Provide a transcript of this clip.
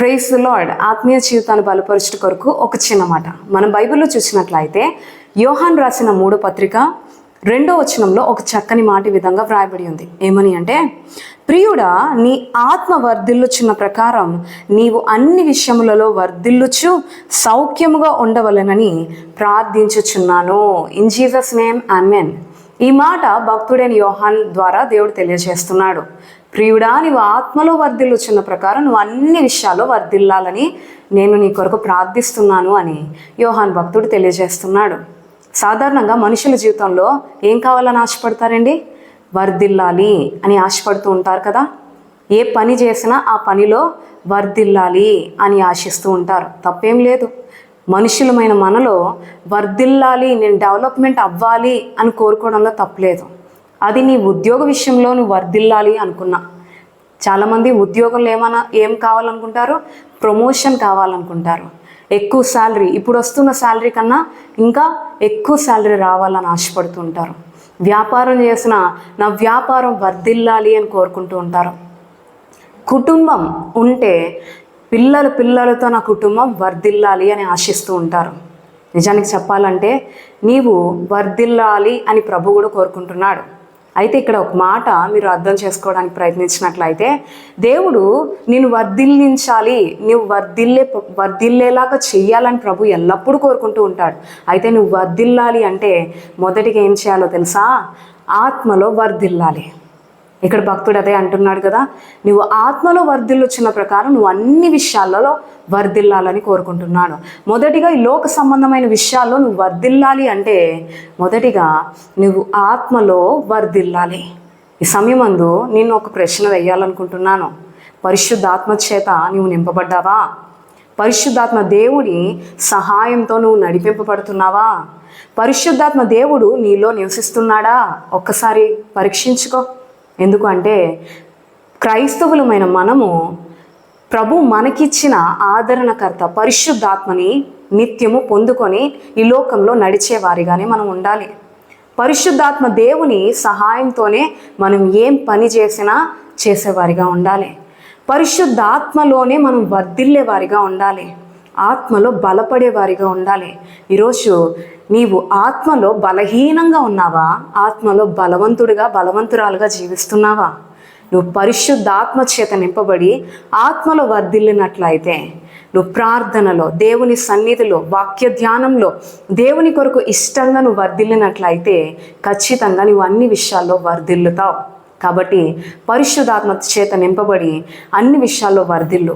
Praise the lord. ఆత్మీయ జీవితాన్ని బలపరచుట కొరకు ఒక చిన్న మాట. మనం బైబిల్లో చూసినట్లయితే యోహాన్ రాసిన 3వ పత్రిక 2వ వచనంలో ఒక చక్కని మాట ఈ విధంగా వ్రాయబడి ఉంది. ఏమని అంటే, ప్రియుడా, నీ ఆత్మ వర్ధిల్లుచున్న ప్రకారం నీవు అన్ని విషయములలో వర్ధిల్లుచు సౌఖ్యముగా ఉండవలెనని ప్రార్థించుచున్నాను. In Jesus name amen. ఈ మాట భక్తుడైన యోహాన్ ద్వారా దేవుడు తెలియజేస్తున్నాడు. ప్రియుడా, నీవు ఆత్మలో వర్ధిల్లుచున్న ప్రకారం నువ్వు అన్ని విషయాల్లో వర్ధిల్లాలని నేను నీ కొరకు ప్రార్థిస్తున్నాను అని యోహాన్ భక్తుడు తెలియజేస్తున్నాడు. సాధారణంగా మనుషుల జీవితంలో ఏం కావాలని ఆశపడతారండి? వర్ధిల్లాలి అని ఆశపడుతూ ఉంటారు కదా. ఏ పని చేసినా ఆ పనిలో వర్ధిల్లాలి అని ఆశిస్తూ ఉంటారు. తప్పేం లేదు. మనుషులమైన మనలో వర్ధిల్లాలి, నేను డెవలప్మెంట్ అవ్వాలి అని కోరుకోవడంలో తప్పలేదు. అది నీ ఉద్యోగ విషయంలో నువ్వు వర్ధిల్లాలి అనుకున్నా. చాలామంది ఉద్యోగంలో ఏం కావాలనుకుంటారు? ప్రమోషన్ కావాలనుకుంటారు. ఎక్కువ శాలరీ, ఇప్పుడు వస్తున్న శాలరీ కన్నా ఇంకా ఎక్కువ శాలరీ రావాలని ఆశపడుతూ ఉంటారు. వ్యాపారం చేసిన నా వ్యాపారం వర్ధిల్లాలి అని కోరుకుంటూ ఉంటారు. కుటుంబం ఉంటే పిల్లలతో నా కుటుంబం వర్ధిల్లాలి అని ఆశిస్తూ ఉంటారు. నిజానికి చెప్పాలంటే నీవు వర్ధిల్లాలి అని ప్రభు కూడా కోరుకుంటున్నాడు. అయితే ఇక్కడ ఒక మాట మీరు అర్థం చేసుకోవడానికి ప్రయత్నించినట్లయితే, దేవుడు నేను వర్ధిల్లించాలి, నువ్వు వర్ధిల్లేలాగా చెయ్యాలని ప్రభు ఎల్లప్పుడూ కోరుకుంటూ ఉంటాడు. అయితే నువ్వు వర్ధిల్లాలి అంటే మొదటిగా ఏం చేయాలో తెలుసా? ఆత్మలో వర్ధిల్లాలి. ఇక్కడ భక్తుడు అదే అంటున్నాడు కదా, నువ్వు ఆత్మలో వర్ధిల్లుచున్న ప్రకారం నువ్వు అన్ని విషయాలలో వర్ధిల్లాలని కోరుకుంటున్నాను. మొదటిగా ఈ లోక సంబంధమైన విషయాల్లో నువ్వు వర్ధిల్లాలి అంటే మొదటిగా నువ్వు ఆత్మలో వర్ధిల్లాలి. ఈ సమయమందు నేను ఒక ప్రశ్న వేయాలనుకుంటున్నాను. పరిశుద్ధాత్మ చేత నువ్వు నింపబడ్డావా? పరిశుద్ధాత్మ దేవుడి సహాయంతో నువ్వు నడిపింపబడుతున్నావా? పరిశుద్ధాత్మ దేవుడు నీలో నివసిస్తున్నాడా? ఒక్కసారి పరీక్షించుకో. ఎందుకంటే క్రైస్తవులమైన మనము ప్రభు మనకిచ్చిన ఆదరణకర్త పరిశుద్ధాత్మని నిత్యము పొందుకొని ఈ లోకంలో నడిచేవారిగానే మనం ఉండాలి. పరిశుద్ధాత్మ దేవుని సహాయంతోనే మనం ఏం పని చేసినా చేసేవారిగా ఉండాలి. పరిశుద్ధాత్మలోనే మనం వర్ధిల్లేవారిగా ఉండాలి. ఆత్మలో బలపడేవారిగా ఉండాలి. ఈరోజు నీవు ఆత్మలో బలహీనంగా ఉన్నావా? ఆత్మలో బలవంతురాలుగా జీవిస్తున్నావా? నువ్వు పరిశుద్ధాత్మ చేత నింపబడి ఆత్మలో వర్ధిల్లినట్లయితే, నువ్వు ప్రార్థనలో, దేవుని సన్నిధిలో, వాక్య ధ్యానంలో దేవుని కొరకు ఇష్టంగా నువ్వు వర్ధిల్లినట్లయితే ఖచ్చితంగా నువ్వు అన్ని విషయాల్లో వర్ధిల్లుతావు. కాబట్టి పరిశుద్ధాత్మ చేత నింపబడి అన్ని విషయాల్లో వర్ధిల్లు.